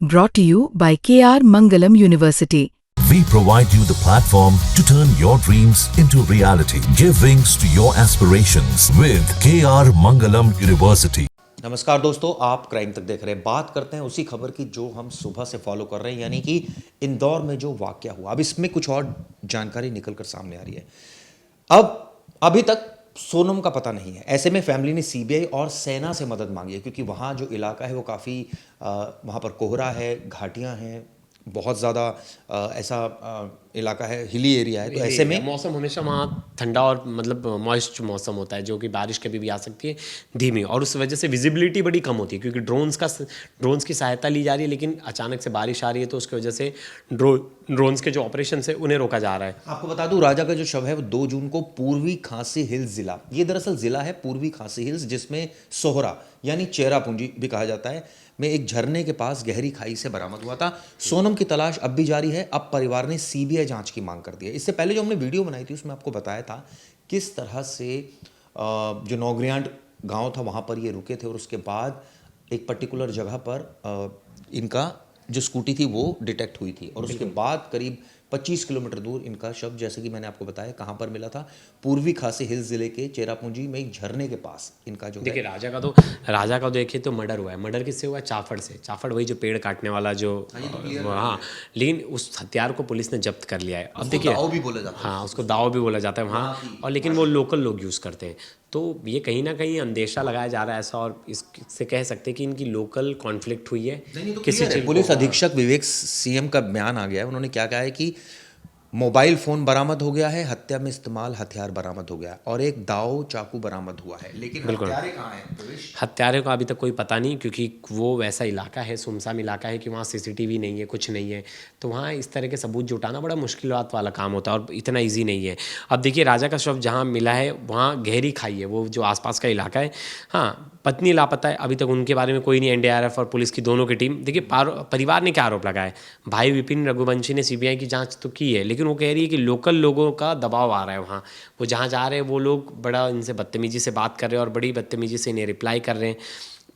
Brought to you by KR Mangalam University. We provide you the platform to turn your dreams into reality. Give wings to your aspirations with KR Mangalam University. नमस्कार दोस्तों, आप crime तक देख रहे हैं। बात करते हैं उसी खबर की जो हम सुबह से फॉलो कर रहे हैं, यानी कि इंदौर में जो वाकया हुआ। अब इसमें कुछ और जानकारी निकल कर सामने आ रही है। अब अभी तक सोनम का पता नहीं है। ऐसे में फैमिली ने सीबीआई और सेना से मदद मांगी है, क्योंकि वहाँ जो इलाका है वो काफ़ी वहाँ पर कोहरा है, घाटियाँ हैं, बहुत ज़्यादा ऐसा इलाका है, हिली एरिया है। तो ऐसे में मौसम हमेशा वहाँ ठंडा और मतलब मॉइस्ट मौसम होता है, जो कि बारिश कभी भी आ सकती है धीमी, और उस वजह से विजिबिलिटी बड़ी कम होती है, क्योंकि ड्रोन्स की सहायता ली जा रही है। लेकिन अचानक से बारिश आ रही है, तो उसकी वजह से ड्रोन्स के जो ऑपरेशन है उन्हें रोका जा रहा है। आपको बता दूं, राजा का जो शव है वो 2 जून को पूर्वी खासी हिल्स जिला, ये दरअसल जिला है पूर्वी खासी हिल्स, जिसमें सोहरा यानी चेरापूंजी भी कहा जाता है, में एक झरने के पास गहरी खाई से बरामद हुआ था। सोनम की तलाश अब भी जारी है। अब परिवार ने सीबीआई जांच की मांग कर दी है। इससे पहले जो हमने वीडियो बनाई थी उसमें आपको बताया था किस तरह से जो नौगरियांड गांव था वहां पर ये रुके थे, और उसके बाद एक पर्टिकुलर जगह पर इनका जो स्कूटी थी वो डिटेक्ट हुई थी, और उसके बाद करीब 25 किलोमीटर दूर इनका शव, जैसे कि मैंने आपको बताया, कहाँ पर मिला था? पूर्वी खासी हिल्स जिले के चेरापूंजी में एक झरने के पास इनका जो देखिए, राजा का देखिए तो मर्डर हुआ है। मर्डर किससे हुआ है? चाफड़ से। चाफड़ वही जो पेड़ काटने वाला जो, हाँ, लेकिन उस हथियार को पुलिस ने जब्त कर लिया है। अब देखिए, दाव भी बोला जाता है। हाँ, उसको दाव भी बोला जाता है वहाँ, और लेकिन वो लोकल लोग यूज़ करते हैं। तो ये कहीं ना कहीं अंदेशा लगाया जा रहा है ऐसा, और इससे कह सकते हैं कि इनकी लोकल कॉन्फ्लिक्ट हुई है किसी चीज़। पुलिस अधीक्षक विवेक सीएम का बयान आ गया है। उन्होंने क्या कहा है कि मोबाइल फोन बरामद हो गया है, हत्या में इस्तेमाल हथियार बरामद हो गया है, और एक दाव चाकू बरामद हुआ है। लेकिन हत्यारे कहाँ हैं? हत्यारे का अभी तक कोई पता नहीं, क्योंकि वो वैसा इलाका है, सुनसान इलाका है, कि वहाँ सीसीटीवी नहीं है, कुछ नहीं है। तो वहाँ इस तरह के सबूत जुटाना बड़ा मुश्किल वाला काम होता है, और इतना ईजी नहीं है। अब देखिए, राजा का शव जहाँ मिला है वहाँ गहरी खाई है, वो जो आसपास का इलाका है। हाँ, पत्नी लापता है, अभी तक उनके बारे में कोई नहीं। एनडीआरएफ और पुलिस की दोनों की टीम, देखिए परिवार ने क्या आरोप लगाया है? भाई विपिन रघुवंशी ने सीबीआई की जांच तो की है, लेकिन वो कह रही है कि लोकल लोगों का दबाव आ रहा है वहाँ। वो जहाँ जा रहे हैं वो लोग बड़ा इनसे बदतमीजी से बात कर रहे हैं, और बड़ी बदतमीजी से इन्हें रिप्लाई कर रहे हैं।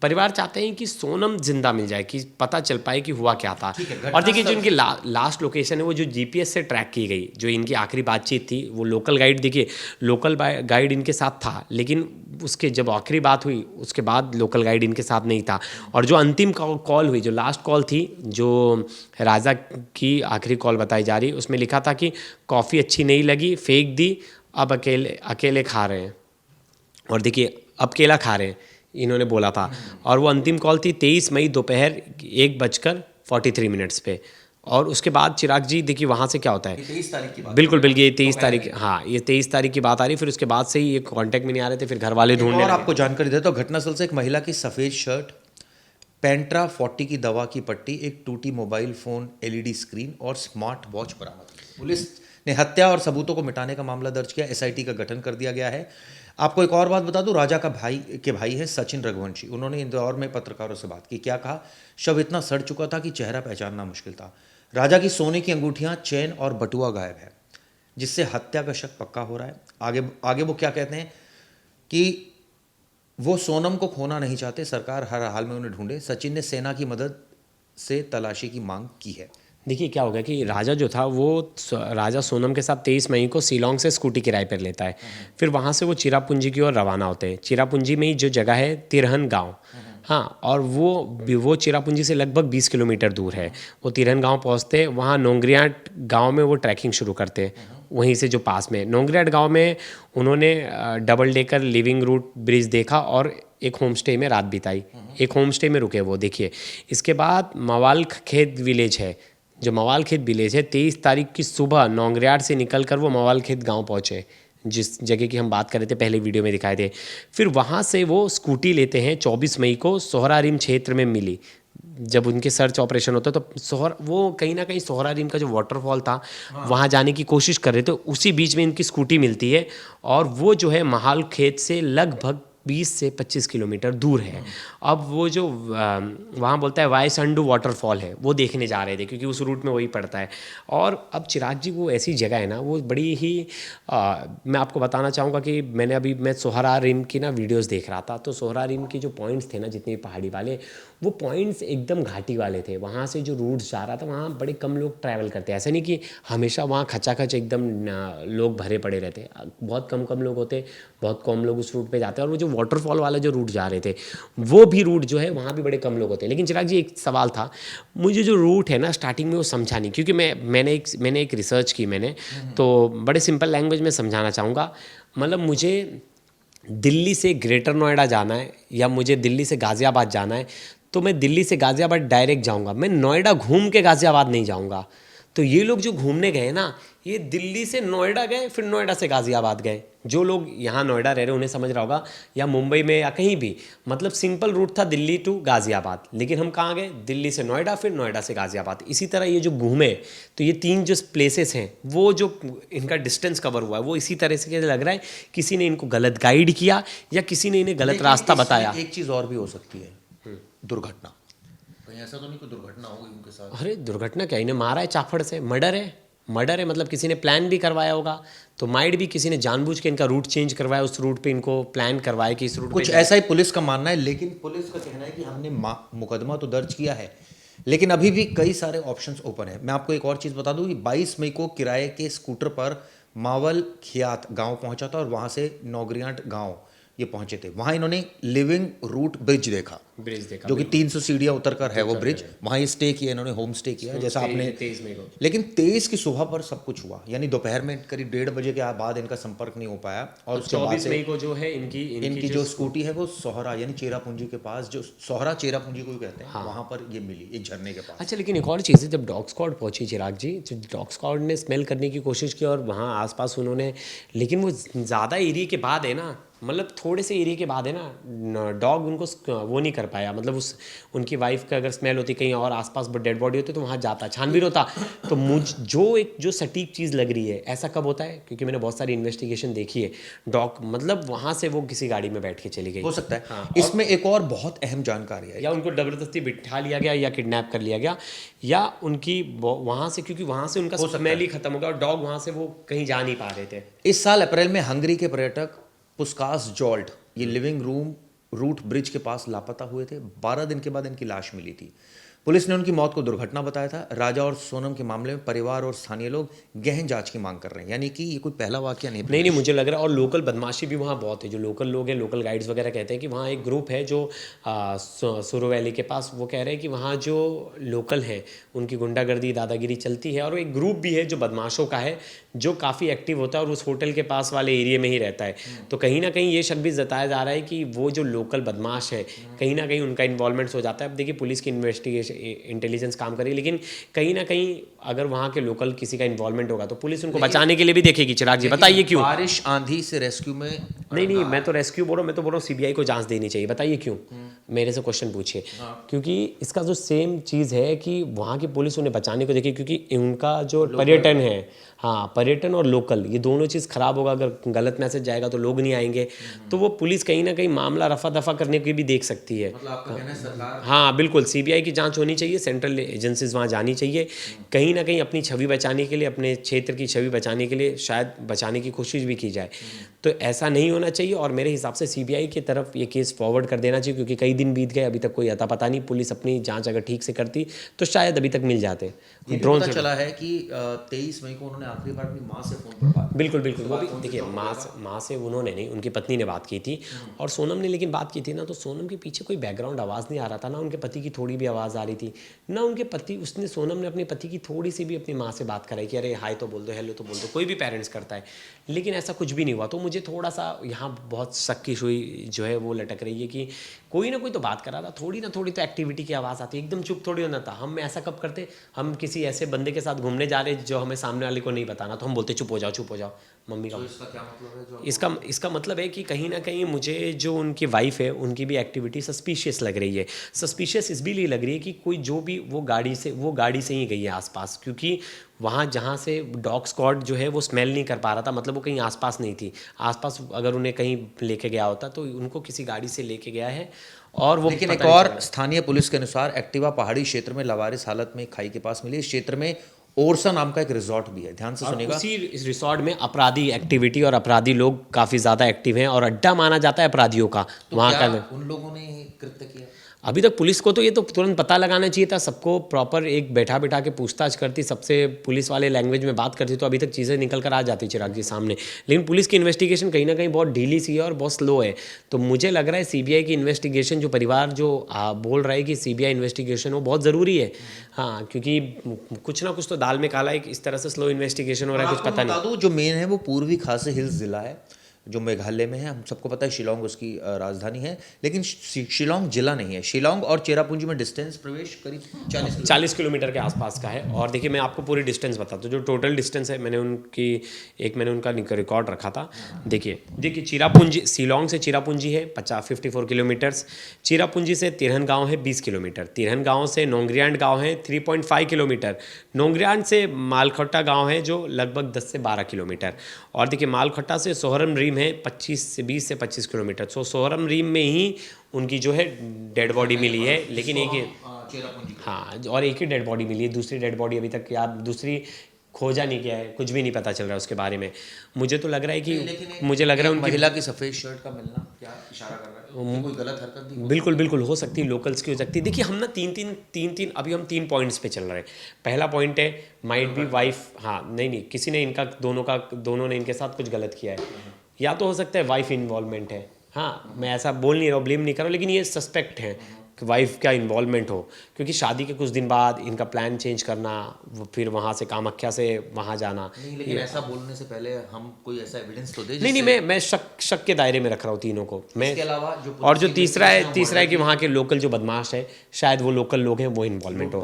परिवार चाहते हैं कि सोनम जिंदा मिल जाए, कि पता चल पाए कि हुआ क्या था। और देखिए, जो इनकी लास्ट लोकेशन है वो जो जीपीएस से ट्रैक की गई, जो इनकी आखिरी बातचीत थी, वो लोकल गाइड, देखिए लोकल गाइड इनके साथ था, लेकिन उसके जब आखिरी बात हुई उसके बाद लोकल गाइड इनके साथ नहीं था। और जो अंतिम कॉल हुई, जो लास्ट कॉल थी, जो राजा की आखिरी कॉल बताई जा रही, उसमें लिखा था कि कॉफ़ी अच्छी नहीं लगी, फेंक दी, अब अकेले खा रहे हैं। और देखिए, अब केला खा रहे हैं इन्होंने बोला था। और वो अंतिम कॉल थी 23 मई दोपहर 1:43 पे। और उसके बाद चिराग जी, देखिए वहाँ से क्या होता है, 23 तारीख की बात। बिल्कुल ये 23 तारीख, हाँ, ये 23 तारीख की बात आ रही। फिर उसके बाद से ही ये कांटेक्ट में नहीं आ रहे थे, फिर घर वाले ढूंढने और लगे। आपको जानकारी देता हूँ, घटनास्थल से एक महिला की सफ़ेद शर्ट, पेंट्रा 40 की दवा की पट्टी, एक टूटी मोबाइल फ़ोन, एलईडी स्क्रीन और स्मार्ट वॉच बरामद की। पुलिस ने हत्या और सबूतों को मिटाने का मामला दर्ज किया। एसआईटी का गठन कर दिया गया है। आपको एक और बात बता दूं, राजा का भाई है सचिन रघुवंशी। उन्होंने इंदौर में पत्रकारों से बात की। क्या कहा? शव इतना सड़ चुका था कि चेहरा पहचानना मुश्किल था। राजा की सोने की अंगूठियां, चेन और बटुआ गायब है, जिससे हत्या का शक पक्का हो रहा है। आगे वो क्या कहते हैं कि वो सोनम को खोना नहीं चाहते, सरकार हर हाल में उन्हें ढूंढे। सचिन ने सेना की मदद से तलाशी की मांग की है। देखिए, क्या होगा कि राजा जो था वो राजा सोनम के साथ 23 मई को शिलोंग से स्कूटी किराए पर लेता है। फिर वहाँ से वो चिरापुंजी की ओर रवाना होते हैं। चिरापुंजी में ही जो जगह है तिरहन गांव, हाँ, और वो चिरापुंजी से लगभग 20 किलोमीटर दूर है। वो तिरहन गांव पहुँचते हैं, वहाँ नोंगरियाट गांव में वो ट्रैकिंग शुरू करते हैं। वहीं से जो पास में नोंगरियाट गांव में उन्होंने double decker living root bridge देखा, और एक होम स्टे में रात बिताई। एक होम स्टे में रुके वो। देखिए, इसके बाद मवाल खेत विलेज है, जो मवाल खेत विलेज है, 23 तारीख की सुबह नौंगरियाट से निकलकर वो मवाल खेत गांव पहुंचे, जिस जगह की हम बात कर रहे थे, पहले वीडियो में दिखाए थे। फिर वहां से वो स्कूटी लेते हैं। 24 मई को सोहरा रिम क्षेत्र में मिली। जब उनके सर्च ऑपरेशन होता है तो वो कहीं ना कहीं सोहरा रिम का जो वाटरफॉल था वहाँ जाने की कोशिश कर रहे थे। उसी बीच में इनकी स्कूटी मिलती है, और वो जो है महाल खेत से लगभग 20 से 25 किलोमीटर दूर है। अब वो जो वहाँ बोलता है वायसंडू वाटरफॉल है, वो देखने जा रहे थे, क्योंकि उस रूट में वही पड़ता है। और अब चिराग जी, वो ऐसी जगह है ना, वो बड़ी ही मैं आपको बताना चाहूँगा कि मैं सोहरा रिम की ना वीडियोस देख रहा था, तो सोहरा रिम के जो पॉइंट्स थे ना, जितने पहाड़ी वाले, वो पॉइंट्स एकदम घाटी वाले थे, वहाँ से जो रूट्स जा रहा था वहाँ बड़े कम लोग ट्रैवल करते हैं। ऐसा नहीं कि हमेशा वहाँ खचाखच एकदम लोग भरे पड़े रहते, बहुत कम कम लोग होते, बहुत कम लोग उस रूट पे जाते हैं। और वो जो वाटरफॉल वाला जो रूट जा रहे थे वो भी रूट जो है वहाँ भी बड़े कम लोग होते हैं। लेकिन चिराग जी एक सवाल था, मुझे जो रूट है ना स्टार्टिंग में वो समझा नहीं, क्योंकि मैंने एक रिसर्च की मैंने, तो बड़े सिंपल लैंग्वेज में समझाना चाहूँगा। मतलब मुझे दिल्ली से ग्रेटर नोएडा जाना है या मुझे दिल्ली से गाज़ियाबाद जाना है, तो मैं दिल्ली से गाज़ियाबाद डायरेक्ट जाऊंगा, मैं नोएडा घूम के गाज़ियाबाद नहीं जाऊंगा। तो ये लोग जो घूमने गए ना, ये दिल्ली से नोएडा गए, फिर नोएडा से गाज़ियाबाद गए। जो लोग यहाँ नोएडा रह रहे उन्हें समझ रहा होगा, या मुंबई में या कहीं भी, मतलब सिंपल रूट था दिल्ली टू गाज़ियाबाद, लेकिन हम कहाँ गए, दिल्ली से नोएडा, फिर नोएडा से गाज़ियाबाद। इसी तरह ये जो घूमे, तो ये 3 जो प्लेसेस हैं वो जो इनका डिस्टेंस कवर हुआ है वो इसी तरह से लग रहा है किसी ने इनको गलत गाइड किया या किसी ने इन्हें गलत रास्ता बताया। एक चीज़ और भी हो सकती है, दुर्घटना। कहीं ऐसा तो नहीं कोई दुर्घटना हो गई उनके साथ? अरे दुर्घटना क्या, इन्हें मारा है चाफड़ से, मर्डर है, मर्डर है। मतलब किसी ने प्लान भी करवाया होगा, तो माइट भी किसी ने जानबूझ के इनका रूट चेंज करवाया, उस रूट पे इनको प्लान करवाया कि इस रूट कुछ ऐसा ही पुलिस का मानना है। लेकिन पुलिस का कहना है कि हमने मुकदमा तो दर्ज किया है, लेकिन अभी भी कई सारे ऑप्शंस ओपन है। मैं आपको एक और चीज़ बता दूं कि 22 मई को किराए के स्कूटर पर मावल खियात गांव पहुंचा था और वहां से नौगरियाट गांव ये पहुंचे थे। वहां इन्होंने लिविंग रूट ब्रिज देखा, जो कि 300 सीढ़ियां उतरकर है वो ब्रिज। वहां ये स्टे किया इन्होंने, होम स्टे किया जैसा आपने। 23 मई को, लेकिन 23 की सुबह पर सब कुछ हुआ, यानी दोपहर में करीब 1:30 बजे के बाद इनका संपर्क नहीं हो पाया। और उसके बाद 24 मई को जो है इनकी जो स्कूटी है वो सोहरा यानी चेरापूंजी के पास, जो सोहरा चेरापूंजी को कहते हैं, वहां पर ये मिली एक झरने के पास। अच्छा, लेकिन एक और चीज़ है, जब डॉग स्क्वाड पहुंची चिराग जी, जो डॉग स्क्वाड ने स्मेल करने की कोशिश की और वहाँ आसपास उन्होंने, लेकिन वो ज़्यादा एरिया के बाद है ना, मतलब थोड़े से एरिया के बाद है ना, डॉग उनको वो नहीं कर पाया। मतलब उनकी वाइफ का अगर स्मेल होती कहीं और आसपास डेड बॉडी होती तो वहाँ जाता, छानबीन होता। तो जो सटीक चीज़ लग रही है, ऐसा कब होता है, क्योंकि मैंने बहुत सारी इन्वेस्टिगेशन देखी है, डॉग मतलब वहाँ से वो किसी गाड़ी में बैठ के चली गई, हो सकता है। हाँ, इसमें एक और बहुत अहम जानकारी है, या उनको ज़बरदस्ती बिठा लिया गया या किडनैप कर लिया गया, या उनकी वहाँ से, क्योंकि वहाँ से उनका स्मेल ही खत्म हो गया और डॉग वहाँ से वो कहीं जा नहीं पा रहे थे। इस साल अप्रैल में हंगरी के पर्यटक पुस्कास जॉल्ट ये लिविंग रूट ब्रिज के पास लापता हुए थे। 12 दिन के बाद इनकी लाश मिली थी। पुलिस ने उनकी मौत को दुर्घटना बताया था। राजा और सोनम के मामले में परिवार और स्थानीय लोग गहन जांच की मांग कर रहे हैं, यानी कि ये कोई पहला वाकया नहीं। मुझे लग रहा है। और लोकल बदमाशी भी वहाँ बहुत है। जो लोकल लोग हैं, लोकल गाइड्स वगैरह कहते हैं कि वहाँ एक ग्रुप है जो सुरो वैली के पास, वो कह रहे हैं कि वहाँ जो लोकल हैं उनकी गुंडागर्दी दादागिरी चलती है, और एक ग्रुप भी है जो बदमाशों का है, जो काफ़ी एक्टिव होता है और उस होटल के पास वाले एरिया में ही रहता है। तो कहीं ना कहीं ये शक भी जताया जा रहा है कि वो जो लोकल बदमाश है, कहीं ना कहीं उनका इन्वॉल्वमेंट्स हो जाता है। अब देखिए पुलिस की इन्वेस्टिगेशन इंटेलिजेंस काम करेगी, लेकिन कहीं ना कहीं अगर वहाँ के लोकल किसी का इन्वॉल्वमेंट होगा तो पुलिस उनको बचाने के लिए भी देखेगी। चिराग जी बताइए क्यों? बारिश आंधी से रेस्क्यू में नहीं, मैं तो रेस्क्यू बोल रहा हूँ, मैं तो बोल रहा हूँ सीबीआई को जांच देनी चाहिए। बताइए क्यों? मेरे से क्वेश्चन पूछिए। क्योंकि इसका जो सेम चीज़ है कि वहाँ की पुलिस उन्हें बचाने को देखिए, क्योंकि उनका जो पर्यटन है, हाँ पर्यटन और लोकल, ये दोनों चीज़ खराब होगा। अगर गलत मैसेज जाएगा तो लोग नहीं आएंगे, तो वो पुलिस कहीं ना कहीं मामला रफा दफा करने की भी देख सकती है। मतलब आपका कहना है सरकार, हाँ बिल्कुल, सीबीआई की जांच होनी चाहिए, सेंट्रल एजेंसीज वहाँ जानी चाहिए, कहीं ना कहीं अपनी छवि बचाने के लिए, अपने क्षेत्र की छवि बचाने के लिए शायद बचाने की कोशिश भी की जाए। तो ऐसा नहीं होना चाहिए, और मेरे हिसाब से सीबीआई की तरफ ये केस फॉरवर्ड कर देना चाहिए, क्योंकि कई दिन बीत गए, अभी तक कोई अता पता नहीं। पुलिस अपनी जांच अगर ठीक से करती तो शायद अभी तक मिल जाते। ड्रोन से चला है कि 23 मई को उन्होंने आखिरी बार अपनी माँ से फोन पर बात। बिल्कुल वो भी देखिए, माँ से उन्होंने नहीं, उनकी पत्नी ने बात की थी, और सोनम ने लेकिन बात की थी ना, तो सोनम के पीछे कोई बैकग्राउंड आवाज़ नहीं आ रहा था ना, उनके पति की थोड़ी भी आवाज़ आ रही थी ना, उनके पति, उसने सोनम ने अपने पति की थोड़ी सी भी अपनी माँ से बात कराई कि अरे हाय तो बोल दो, हेलो तो बोल दो, कोई भी पेरेंट्स करता है, लेकिन ऐसा कुछ भी नहीं हुआ। तो मुझे थोड़ा सा यहाँ बहुत शक की सुई जो है वो लटक रही है कि कोई ना कोई तो बात करा था, थोड़ी ना थोड़ी तो एक्टिविटी की आवाज़ आती है, एकदम चुप थोड़ी होना था। हम ऐसा कब करते, हम किसी ऐसे बंदे के साथ घूमने जा रहे जो हमें सामने वाले को नहीं बताना, तो हम बोलते चुप हो जाओ मम्मी का। इसका क्या मतलब है? इसका मतलब है कि कहीं ना कहीं मुझे जो उनकी वाइफ है उनकी भी एक्टिविटी सस्पिशियस लग रही है। सस्पिशियस इसलिए लग रही है कि कोई जो भी वो गाड़ी से ही गई है आसपास, क्योंकि वहाँ जहाँ से डॉग स्क्वाड जो है वो स्मेल नहीं कर पा रहा था, मतलब वो कहीं आसपास नहीं थी। आसपास अगर उन्हें कहीं लेके गया होता तो उनको किसी गाड़ी से लेके गया है। और वो लेकिन एक और स्थानीय पुलिस के अनुसार एक्टिवा पहाड़ी क्षेत्र में लावारिस हालत में खाई के पास मिली। इस क्षेत्र में ओरसा नाम का एक रिजॉर्ट भी है, ध्यान से सुनिएगा। उसी इस रिसॉर्ट में अपराधी एक्टिविटी और अपराधी लोग काफ़ी ज़्यादा एक्टिव हैं और अड्डा माना जाता है अपराधियों का। तो वहाँ क्या का उन लोगों ने कृत्य किया? अभी तक पुलिस को तो ये तो तुरंत पता लगाना चाहिए था, सबको प्रॉपर एक बैठा बैठा के पूछताछ करती, सबसे पुलिस वाले लैंग्वेज में बात करती, तो अभी तक चीज़ें निकल कर आ जाती चिराग जी सामने। लेकिन पुलिस की इन्वेस्टिगेशन कहीं ना कहीं बहुत ढीली सी है और बहुत स्लो है। तो मुझे लग रहा है सीबीआई की इन्वेस्टिगेशन, जो परिवार जो बोल रहा है कि सीबीआई इन्वेस्टिगेशन वो बहुत ज़रूरी है। हाँ, क्योंकि कुछ ना कुछ तो दाल में काला है कि इस तरह से स्लो इन्वेस्टिगेशन हो रहा है, कुछ पता नहीं। बता दूं, जो मेन है वो पूर्वी खासी हिल्स जिला है जो मेघालय में है। हम सबको पता है शिलोंग उसकी राजधानी है, लेकिन शिलोंग जिला नहीं है। शिलोंग और चेरापूंजी में डिस्टेंस प्रवेश करीब 40 किलोमीटर के आसपास का है। और देखिए मैं आपको पूरी डिस्टेंस बताता हूँ, जो टोटल डिस्टेंस है, मैंने उनका रिकॉर्ड रखा था। देखिए चिरापूंजी, शिलोंग से चिरापूंजी है 54 किलोमीटर्स, चिरापूंजी से तिरहन गांव है 20 किलोमीटर, तिरहन गांव से नोंगरियांड गांव है 3.5 किलोमीटर, नोंगरियांड से मालखट्टा गांव है जो लगभग 10 से 12 किलोमीटर, और देखिए मालखट्टा से सोहरम रीम है 20 से 25 किलोमीटर। सो सोहरम रीम में ही उनकी जो है डेड बॉडी मिली है, लेकिन एक ही, हाँ, और एक ही डेड बॉडी मिली है। दूसरी डेड बॉडी अभी तक या दूसरी खोजा नहीं गया है, कुछ भी नहीं पता चल रहा है उसके बारे में। मुझे तो लग रहा है कि उनकी महिला की सफ़ेद शर्ट का मिलना क्या इशारा कर रहा है कि कोई गलत हरकत भी बिल्कुल हो सकती है, लोकल्स की हो सकती है। देखिए हम ना तीन अभी हम 3 पॉइंट्स पे चल रहे हैं। पहला पॉइंट है माइट बी वाइफ, हाँ नहीं किसी ने दोनों ने इनके साथ कुछ गलत किया है, या तो हो सकता है वाइफ इन्वॉल्वमेंट है। हाँ, मैं ऐसा बोल नहीं रहा हूँ, ब्लेम नहीं कर रहा हूँ, लेकिन ये सस्पेक्ट है कि वाइफ का इन्वॉल्वमेंट हो, क्योंकि शादी के कुछ दिन बाद इनका प्लान चेंज करना, फिर वहाँ से कामाख्या से वहाँ जाना। नहीं, लेकिन ऐसा बोलने से पहले हम कोई ऐसा एविडेंस तो दे। नहीं, मैं शक के दायरे में रख रहा हूँ तीनों को मैं। इसके अलावा और जो तीसरा है कि वहाँ के लोकल जो बदमाश है, शायद वो लोकल लोग हैं, वो इन्वॉल्वमेंट हो।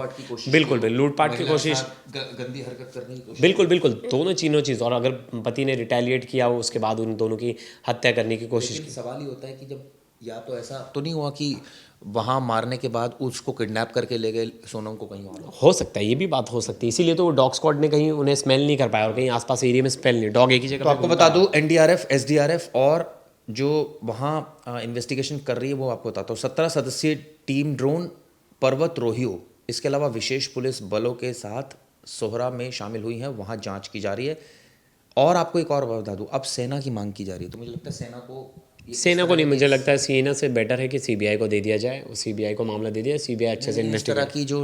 बिल्कुल लूटपाट की कोशिश, गंदी हरकत करने की कोशिश, बिल्कुल दोनों चीज़। और अगर पति ने रिटेलिएट किया हो, उसके बाद उन दोनों की हत्या करने की कोशिश की। सवाल ही होता है कि जब या तो ऐसा तो नहीं हुआ कि वहाँ मारने के बाद उसको किडनैप करके ले गए सोनम को कहीं और। हो सकता है, ये भी बात हो सकती है, इसीलिए तो वो डॉग स्क्वाड ने कहीं उन्हें स्मेल नहीं कर पाया, और कहीं आसपास एरिया में स्मेल नहीं, डॉग एक ही जगह। तो आपको बता दूं एनडीआरएफ, एसडीआरएफ और जो वहाँ इन्वेस्टिगेशन कर रही है वो आपको बताता हूँ। 17 सदस्यीय टीम ड्रोन पर्वतरोहियों, इसके अलावा विशेष पुलिस बलों के साथ सोहरा में शामिल हुई हैं, वहाँ जांच की जा रही है। और आपको एक और बता दूं, अब सेना की मांग की जा रही है, तो मुझे लगता है सेना को नहीं, मुझे लगता है सेना से बेटर है कि सीबीआई को दे दिया जाए, सीबीआई को मामला दे दिया, सीबीआई अच्छे से इस इन्वेस्टिगेट। तरह की जो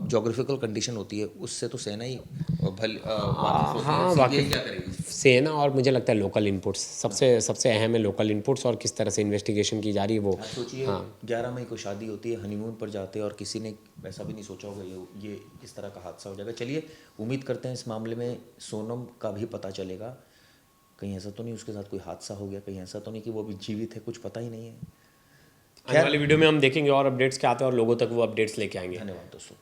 जोग्राफिकल कंडीशन होती है उससे तो सेना ही हाँ, वाकई क्या करेगी। सेना, और मुझे लगता है लोकल इनपुट्स सबसे अहम है, लोकल इनपुट्स और किस तरह से इन्वेस्टिगेशन की जा रही है वो। सोचिए 11 मई को शादी होती है, हनीमून पर जाते हैं और किसी ने ऐसा भी नहीं सोचा होगा ये इस तरह का हादसा हो जाएगा। चलिए उम्मीद करते हैं इस मामले में सोनम का भी पता चलेगा। कहीं ऐसा तो नहीं उसके साथ कोई हादसा हो गया, कहीं ऐसा तो नहीं कि वो अभी जीवित है, कुछ पता ही नहीं है। आने वाली वीडियो में हम देखेंगे और अपडेट्स क्या आते हैं और लोगों तक वो अपडेट्स लेके आएंगे। धन्यवाद दोस्तों।